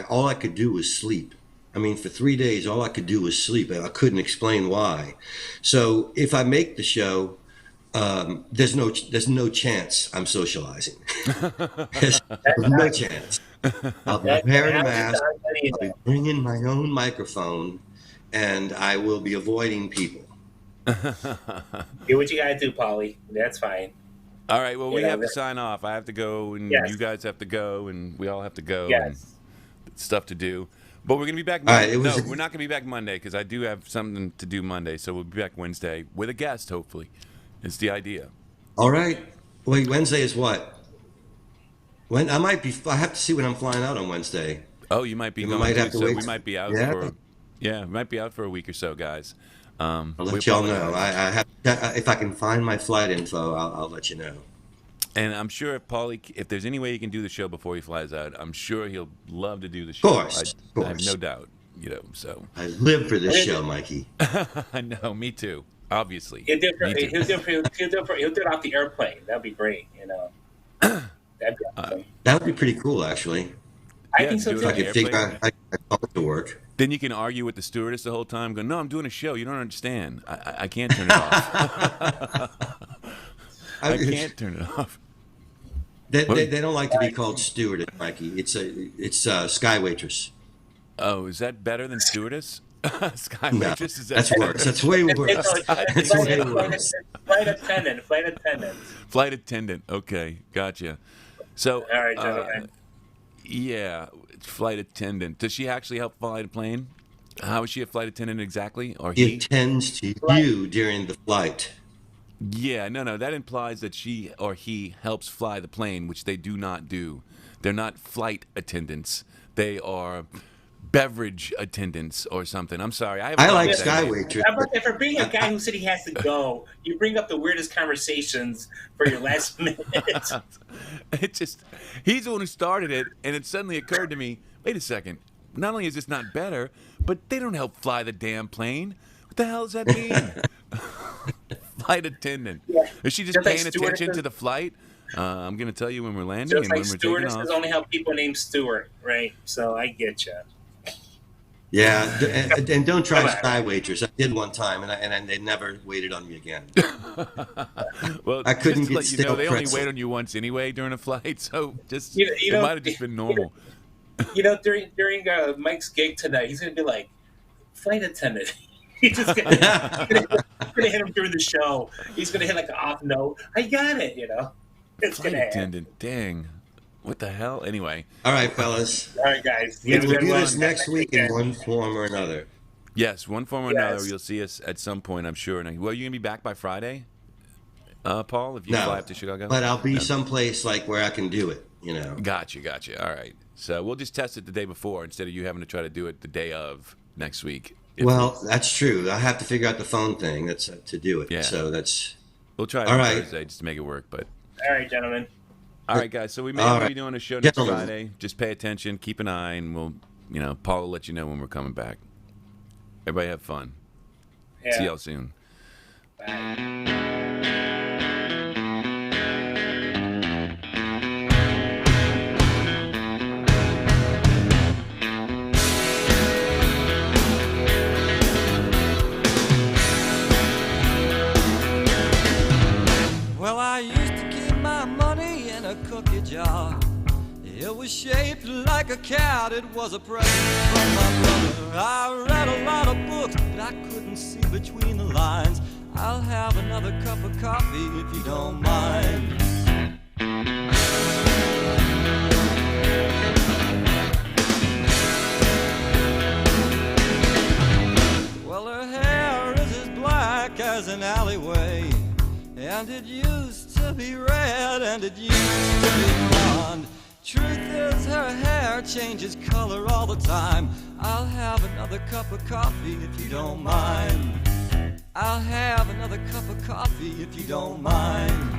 all I could do was sleep. I mean, for 3 days, all I could do was sleep, and I couldn't explain why. So if I make the show, there's no chance I'm socializing. There's no chance. I'll be wearing a mask. I'll be bringing my own microphone, and I will be avoiding people. Do what you gotta do, Polly. That's fine. All right, well, we You know, have to sign off. I have to go, and Yes. you guys have to go, and we all have to go. Yes. And stuff to do. But we're going to be back All right, Monday. it was We're not going to be back Monday because I do have something to do Monday. So we'll be back Wednesday with a guest, hopefully. It's the idea. All right. Wait, Wednesday is what? When I have to see when I'm flying out on Wednesday. Oh, you might be You going might too, have to so wait. we might be out Yeah. we might be out for a week or so, guys. I'll we let y'all know. apologize. If I can find my flight info, I'll let you know. And I'm sure if there's any way he can do the show before he flies out, I'm sure he'll love to do the show. Course, I have no doubt. So I live for this show, Mikey. I know, me too. Obviously, He'll do it Me too. he'll do it off the airplane. That'd be great. That'd be awesome. That would be pretty cool, actually. I Yeah, think so do it If I on too. the could figure airplane. out I could call it to work. Then you can argue with the stewardess the whole time. Go, no, I'm doing a show. You don't understand. I can't turn it off. I can't turn it off. They don't like to be called stewardess, Mikey. It's sky waitress. Oh, is that better than stewardess? Sky No, waitress is that that's worse. That's way worse. That's way worse. Flight attendant. Flight attendant. Okay, gotcha. So, All right, gentlemen. yeah, flight attendant. Does she actually help fly the plane? How is she a flight attendant exactly? Or He he? attends to you during the flight. Yeah, no. That implies that she or he helps fly the plane, which they do not do. They're not flight attendants. They are beverage attendants or something. I'm sorry. I thought like of that Sky name. Waitress. How about that? For being a guy who said he has to go, you bring up the weirdest conversations for your last minute. It just, he's the one who started it, and it suddenly occurred to me, wait a second, not only is this not better, but they don't help fly the damn plane. What the hell does that mean? Flight attendant. Yeah. Is she just Just like paying attention stewardesses. to the flight? I'm going to tell you when we're landing Just and like when we're taking stewardesses off. only help people named Stewart, right? So I get you. Yeah, and don't try Sky Waitress. I did one time, and they never waited on me again. Well, I couldn't just to get let you know, stale they only pretzel. wait on you once anyway during a flight, so just You it know- might have just been normal. During Mike's gig tonight, he's gonna be like, flight attendant. He's just gonna hit him during the show. He's gonna hit like an off note. I got it. It's Flight gonna happen. attendant, dang. What the hell? Anyway, All right, fellas. All right, guys. We'll Have a good do one. this next week in one form or another. yes, one form or Yes. another, you'll see us at some point, I'm sure. Well, you going to be back by Friday, Paul, if you No, fly up to Chicago? but I'll be No. someplace like where I can do it. Gotcha. All right. So we'll just test it the day before instead of you having to try to do it the day of next week. Well, that's true. I have to figure out the phone thing to do it. Yeah. So that's We'll try it All on right. Thursday just to make it work. But All right, gentlemen. all right, guys. So we may All be right. doing a show next Gentlemen. Friday. Just pay attention, keep an eye, and we'll, Paul will let you know when we're coming back. Everybody have fun. Yeah. See y'all soon. Bye. Well, I used to keep my money in a cookie jar. It was shaped like a cat, it was a present from my brother. I read a lot of books, but I couldn't see between the lines. I'll have another cup of coffee if you don't mind. Well, her hair is as black as an alleyway, and it used to be red, and it used to be blonde. Truth is, her hair changes color all the time. I'll have another cup of coffee if you don't mind. I'll have another cup of coffee if you don't mind.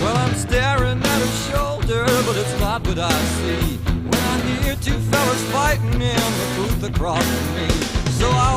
Well, I'm staring at her shoulder, but it's not what I see when I hear two fellas fighting in the booth across from me. So I